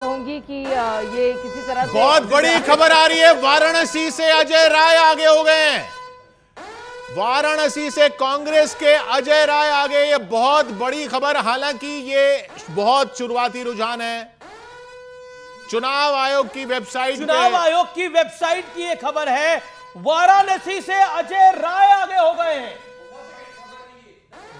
होंगी कि ये किसी तरह से बहुत बड़ी खबर आ रही है, वाराणसी से अजय राय आगे हो गए हैं। वाराणसी से कांग्रेस के अजय राय आगे, ये बहुत बड़ी खबर। हालांकि ये बहुत शुरुआती रुझान है। चुनाव आयोग की वेबसाइट की ये खबर है, वाराणसी से अजय राय आगे हो गए हैं।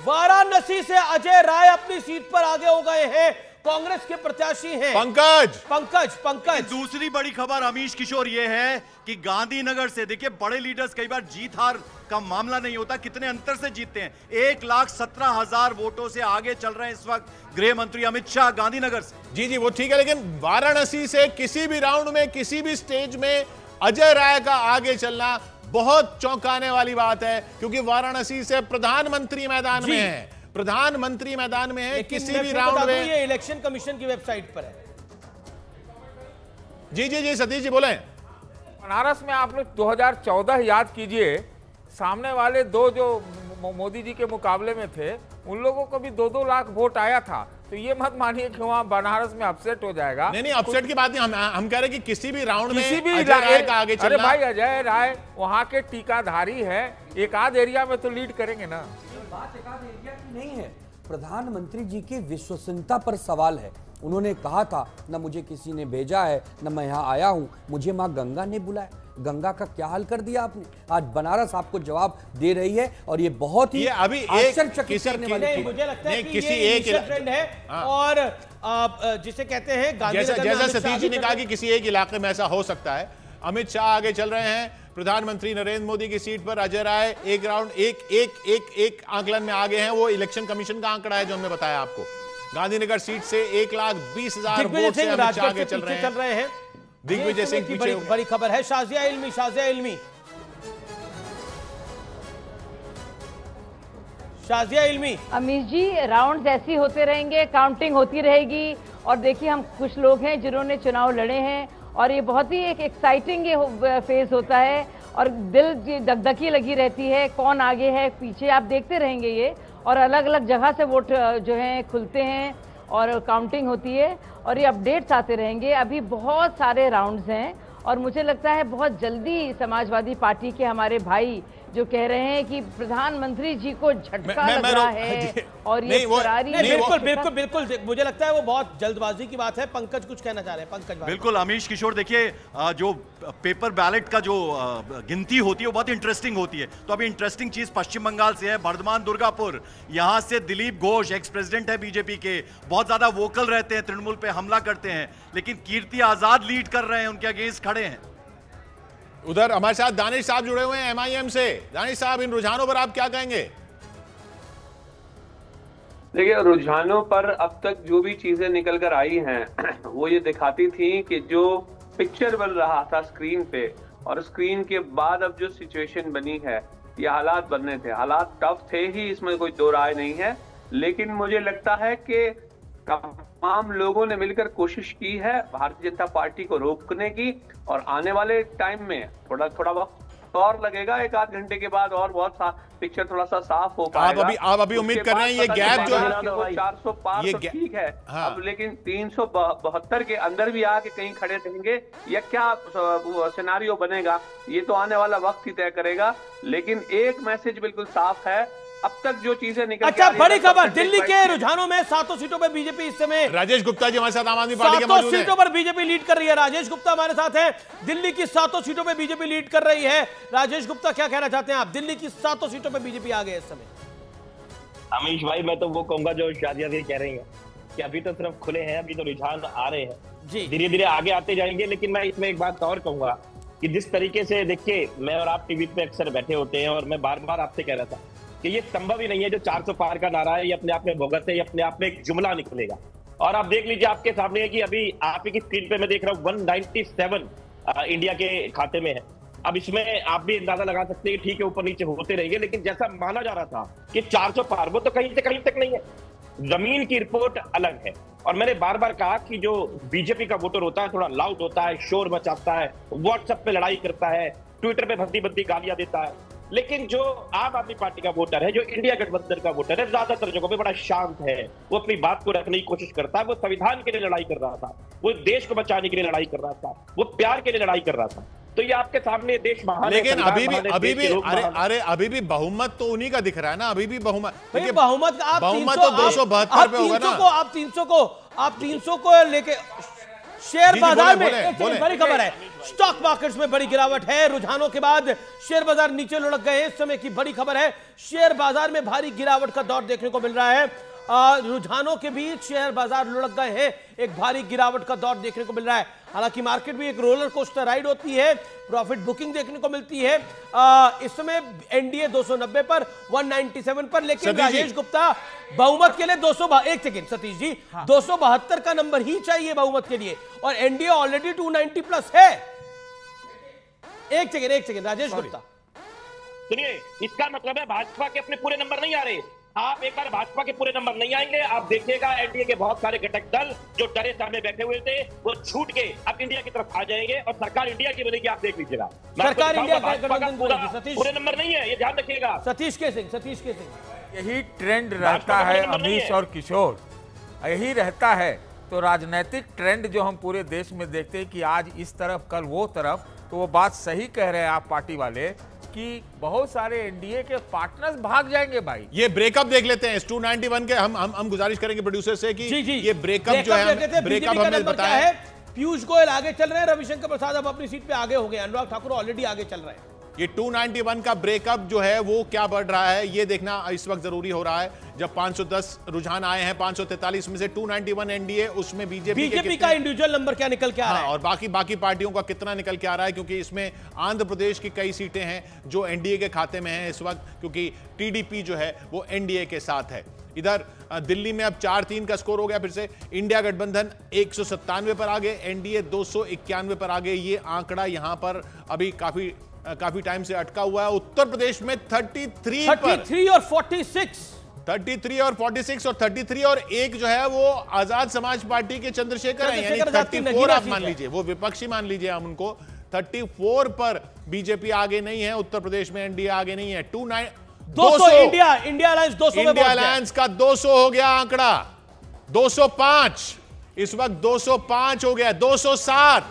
वाराणसी से अजय राय अपनी सीट पर आगे हो गए हैं, कांग्रेस के प्रत्याशी हैं पंकज। दूसरी बड़ी खबर अमीश किशोर ये है कि गांधीनगर से, देखिए बड़े लीडर्स कई बार जीत हार का मामला नहीं होता, कितने अंतर से जीतते हैं। 1,17,000 वोटों से आगे चल रहे हैं इस वक्त गृह मंत्री अमित शाह गांधीनगर से। जी वो ठीक है, लेकिन वाराणसी से किसी भी राउंड में, किसी भी स्टेज में अजय राय का आगे चलना बहुत चौंकाने वाली बात है, क्योंकि वाराणसी से प्रधानमंत्री मैदान में है। प्रधानमंत्री मैदान में है, किसी भी राउंड में। ये इलेक्शन कमीशन की वेबसाइट पर है। जी सतीश जी बोले। बनारस में आप लोग 2014 याद कीजिए, सामने वाले दो जो मोदी जी के मुकाबले में थे, उन लोगों को भी 2-2 लाख वोट आया था। तो ये मत मानिए कि वहां बनारस में अपसेट हो जाएगा। नहीं अपसेट की बात नहीं, हम कह रहे हैं कि किसी भी राउंड में अजय राय का आगे चलना। अरे भाई, अजय राय वहां के टीकाधारी है, एक आध एरिया में तो लीड करेंगे ना। बात एक आध एरिया की नहीं है, प्रधानमंत्री जी की विश्वसनीयता पर सवाल है। उन्होंने कहा था, न मुझे किसी ने भेजा है, न मैं यहाँ आया हूँ, मुझे माँ गंगा ने बुलाया। गंगा का क्या हाल कर दिया आपने? आज बनारस आपको जवाब दे रही है, और ये बहुत ही आश्चर्यचकित करने वाली। मुझे लगता है कि किसी एक ट्रेंड है, और जिसे कहते हैं जैसा सतीश जी ने कहा कि किसी एक इलाके में ऐसा हो सकता है। अमित शाह आगे चल रहे हैं, प्रधानमंत्री नरेंद्र मोदी की सीट पर अजय राय एक राउंड एक आंकलन में आगे हैं। वो इलेक्शन कमीशन का आंकड़ा है जो हमने बताया आपको। गांधीनगर सीट से 1,20,000 वोट से अमित शाह आगे चल रहे हैं। दिग्विजय सिंह की बड़ी खबर है। शाजिया इल्मी। अमीश जी, राउंड ऐसे होते रहेंगे, काउंटिंग होती रहेगी। और देखिए, हम कुछ लोग हैं जिन्होंने चुनाव लड़े हैं, और ये बहुत ही एक एक्साइटिंग फेज होता है, और दिल दगदगी लगी रहती है, कौन आगे है पीछे, आप देखते रहेंगे ये। और अलग अलग जगह से वोट जो है खुलते हैं और काउंटिंग होती है, और ये अपडेट्स आते रहेंगे। अभी बहुत सारे राउंड्स हैं, और मुझे लगता है बहुत जल्दी समाजवादी पार्टी के हमारे भाई जो कह रहे हैं कि प्रधानमंत्री जी को झटका लग रहा है, और ये बिल्कुल मुझे लगता है वो बहुत जल्दबाजी की बात है। पंकज कुछ कहना चाह रहे हैं। पंकज बिल्कुल अमीश किशोर, देखिए जो पेपर बैलेट का जो गिनती होती है वो बहुत इंटरेस्टिंग होती है। तो अभी इंटरेस्टिंग चीज पश्चिम बंगाल से है, बर्धमान दुर्गापुर। यहां से दिलीप घोष, एक्स प्रेसिडेंट है बीजेपी के, बहुत ज्यादा वोकल रहते हैं, तृणमूल पे हमला करते हैं, लेकिन कीर्ति आजाद लीड कर रहे हैं, उनके अगेंस्ट खड़े हैं। उधर हमारे साथ दानिश साहब जुड़े हुए हैं MIM से। दानिश साहब, इन रुझानों पर आप क्या कहेंगे? देखिए, रुझानों पर अब तक जो भी चीजें निकल कर आई हैं वो ये दिखाती थी कि जो पिक्चर बन रहा था स्क्रीन पे, और स्क्रीन के बाद अब जो सिचुएशन बनी है, ये हालात बनने थे। हालात टफ थे ही, इसमें कोई दो राय नहीं है। लेकिन मुझे लगता है कि तमाम लोगों ने मिलकर कोशिश की है भारतीय जनता पार्टी को रोकने की, और आने वाले टाइम में थोड़ा वक्त और लगेगा, 1-8 घंटे के बाद और बहुत पिक्चर थोड़ा सा साफ हो पाएगा। आप अभी उम्मीद कर रहे हैं ये गैप जो है 400 पार तो ठीक है, हाँ। अब लेकिन 372 के अंदर भी आके कहीं खड़े रहेंगे, या क्या सिनेरियो बनेगा, ये तो आने वाला वक्त ही तय करेगा। लेकिन एक मैसेज बिल्कुल साफ है, अब तक जो चीजें निकल बड़ी खबर, दिल्ली के रुझानों में 7 सीटों पर बीजेपी इस समय, राजेश गुप्ता जी हमारे साथ आम आदमी पार्टी के मौजूद हैं। 7 सीटों पर बीजेपी लीड कर रही है। राजेश गुप्ता हमारे साथ है। दिल्ली की 7 सीटों पर बीजेपी लीड कर रही है। राजेश गुप्ता, क्या कहना चाहते हैं आप? दिल्ली की 7 सीटों पर बीजेपी आ गई इस समय। अमीश भाई, मैं तो वो कहूंगा जो शाजिया जी कह रही हैं कि अभी तो सिर्फ खुले हैं, अभी तो रुझान आ रहे हैं, धीरे धीरे आगे आते जाएंगे। लेकिन मैं इसमें एक बात और कहूंगा कि जिस तरीके से, देखिए, मैं और आप टीवी पे अक्सर बैठे होते हैं, और मैं बार बार आपसे कह रहा था कि ये संभव ही नहीं है जो 400 पार का नारा है, ये अपने आप में बोगस है, ये अपने आप में एक जुमला निकलेगा। और आप देख लीजिए, आपके सामने है कि अभी आप की स्क्रीन पे मैं देख रहा हूँ 197 इंडिया के खाते में है। अब इसमें आप भी अंदाजा लगा सकते हैं कि ठीक है, ऊपर नीचे होते रहेंगे, लेकिन जैसा माना जा रहा था कि 400 पार, वो तो कहीं से कहीं तक नहीं है। जमीन की रिपोर्ट अलग है। और मैंने बार बार कहा कि जो बीजेपी का वोटर होता है, थोड़ा लाउड होता है, शोर मचाता है, व्हाट्सएप पे लड़ाई करता है, ट्विटर पे भद्दी भद्दी गालियां देता है, लेकिन जो आम आदमी पार्टी का वोटर है, जो इंडिया गठबंधन का वोटर है, ज्यादातर जगहों पे बड़ा शांत है। वो अपनी बात को रखने की कोशिश करता है। वो संविधान के लिए लड़ाई कर रहा था, वो देश को बचाने के लिए लड़ाई कर रहा था, वो प्यार के लिए लड़ाई कर रहा था। तो ये आपके सामने देश महान है, लेकिन अभी भी बहुमत तो उन्हीं का दिख रहा है ना। अभी भी बहुमत बहुमत तो 272 पे होगा ना। आप 300 को लेके शेयर बाजार में एक बड़ी खबर है, स्टॉक मार्केट्स में बड़ी गिरावट है। रुझानों के बाद शेयर बाजार नीचे लुढ़क गए हैं। इस समय की बड़ी खबर है, शेयर बाजार में भारी गिरावट का दौर देखने को मिल रहा है। रुझानों के बीच शेयर बाजार लुढ़क गए हैं, एक भारी गिरावट का दौर देखने को मिल रहा है। हालांकि मार्केट भी एक रोलर कोस्टर राइड होती है, प्रॉफिट बुकिंग देखने को मिलती है। इस समय एनडीए 290 पर, 197 पर, लेकिन राजेश गुप्ता बहुमत के लिए 200 एक सेकेंड सतीश जी, 272 का नंबर ही चाहिए बहुमत के लिए, और एनडीए ऑलरेडी 290 प्लस है। एक सेकेंड राजेश गुप्ता सुनिए, इसका मतलब है भाजपा के अपने पूरे नंबर नहीं आ रहे। आप एक बार भाजपा के पूरे नंबर नहीं आएंगे, आप देखिएगा एनडीए के बहुत सारे घटक दल जो डरे सामने बैठे हुए थे, वो छूट के अब इंडिया की तरफ आ जाएंगे और सरकार इंडिया की बनेगी। आप देख लीजिएगा, सरकार इंडिया का पूरे नंबर नहीं है, ये ध्यान रखिएगा। सतीश के सिंह यही ट्रेंड रहता है अमीश और किशोर, यही रहता है। तो राजनीतिक ट्रेंड जो हम पूरे देश में देखते हैं कि आज इस तरफ कल वो तरफ, तो वो बात सही कह रहे हैं आप पार्टी वाले कि बहुत सारे एनडीए के पार्टनर्स भाग जाएंगे भाई। ये ब्रेकअप देख लेते हैं इस 291 के। हम गुजारिश करेंगे प्रोड्यूसर से कि जी, ये ब्रेकअप जो है, ब्रेकअप हमने बताया है। पीयूष गोयल आगे चल रहे हैं, रविशंकर प्रसाद अब अपनी सीट पे आगे हो गए, अनुराग ठाकुर ऑलरेडी आगे चल रहे हैं। ये 291 का ब्रेकअप जो है वो क्या बढ़ रहा है, ये देखना इस वक्त जरूरी हो रहा है। जब 510 रुझान आए हैं, 543 में से 291 एनडीए, उसमें बीजेपी का इंडिविजुअल नंबर क्या निकल के आ रहा है, और बाकी पार्टियों का कितना निकल के आ रहा है, क्योंकि इसमें आंध्र प्रदेश की कई सीटें हैं जो एनडीए के खाते में हैं इस वक्त, क्योंकि टीडीपी जो है वो एनडीए के साथ है। इधर दिल्ली में अब 4-3 का स्कोर हो गया फिर से। इंडिया गठबंधन 197 पर आ गए, एनडीए 291 पर आ गए। ये आंकड़ा यहां पर अभी काफी टाइम से अटका हुआ है। उत्तर प्रदेश में 33 और 46, 33 और 46 और 33 और 1 जो है वो आजाद समाज पार्टी के चंद्रशेखर हैं, यानी 34 आप मान लीजिए, वो विपक्षी मान लीजिए हम उनको। 34 पर बीजेपी आगे नहीं है, उत्तर प्रदेश में एनडीए आगे नहीं है। 200 इंडिया अलायंस 200 इंडिया अलायंस का 200 हो गया आंकड़ा, 205 इस वक्त 205 हो गया, 207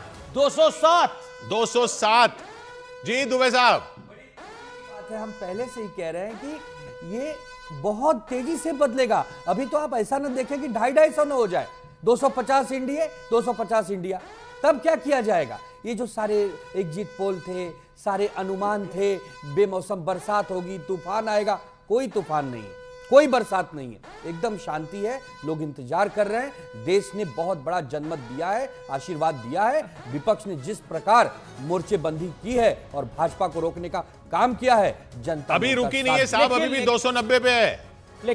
जी दुबे साहब। बात है, हम पहले से ही कह रहे हैं कि ये बहुत तेजी से बदलेगा। अभी तो आप ऐसा ना देखें कि 250 ना हो जाए, 250 इंडिया 250 इंडिया, तब क्या किया जाएगा। ये जो सारे एग्जिट पोल थे, सारे अनुमान थे, बेमौसम बरसात होगी, तूफान आएगा, कोई तूफान नहीं है, कोई बरसात नहीं है, एकदम शांति है। लोग इंतजार कर रहे हैं। देश ने बहुत बड़ा जनमत दिया है, आशीर्वाद दिया है। विपक्ष ने जिस प्रकार मोर्चेबंदी की है और भाजपा को रोकने का काम किया है, जनता अभी रुकी नहीं है साहब, अभी भी 290 पे है,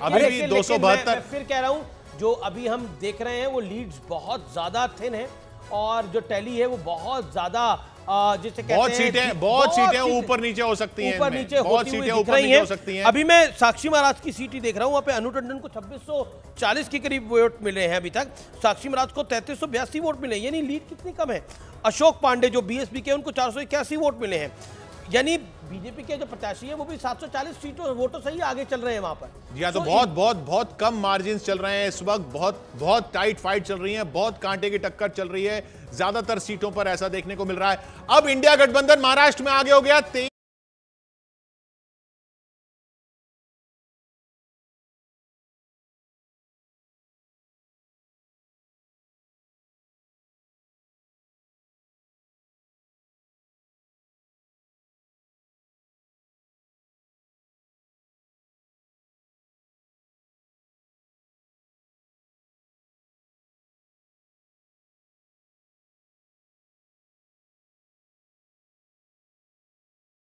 अभी भी 272। फिर कह रहा हूं, जो अभी हम देख रहे हैं वो लीड्स बहुत ज्यादा थिन है, और जो टैली है वो बहुत ज्यादा जिसे कहते हैं बहुत सीटें ऊपर नीचे हो सकती हैं, ऊपर नीचे बहुत सीटें ऊपर नीचे हो सकती हैं। अभी मैं साक्षी महाराज की सीट ही देख रहा हूं, वहां पे अनु टंडन को 2640 के करीब वोट मिले हैं अभी तक, साक्षी महाराज को 3382 वोट मिले, यानी लीड कितनी कम है। अशोक पांडे जो बीएसपी के, उनको 481 वोट मिले हैं, यानी बीजेपी के जो प्रत्याशी है वो भी 740 सीटों वोटों से ही आगे चल रहे हैं वहां पर। जी हाँ, तो बहुत कम मार्जिन चल रहे हैं इस वक्त, बहुत टाइट फाइट चल रही है, बहुत कांटे की टक्कर चल रही है, ज्यादातर सीटों पर ऐसा देखने को मिल रहा है। अब इंडिया गठबंधन महाराष्ट्र में आगे हो गया।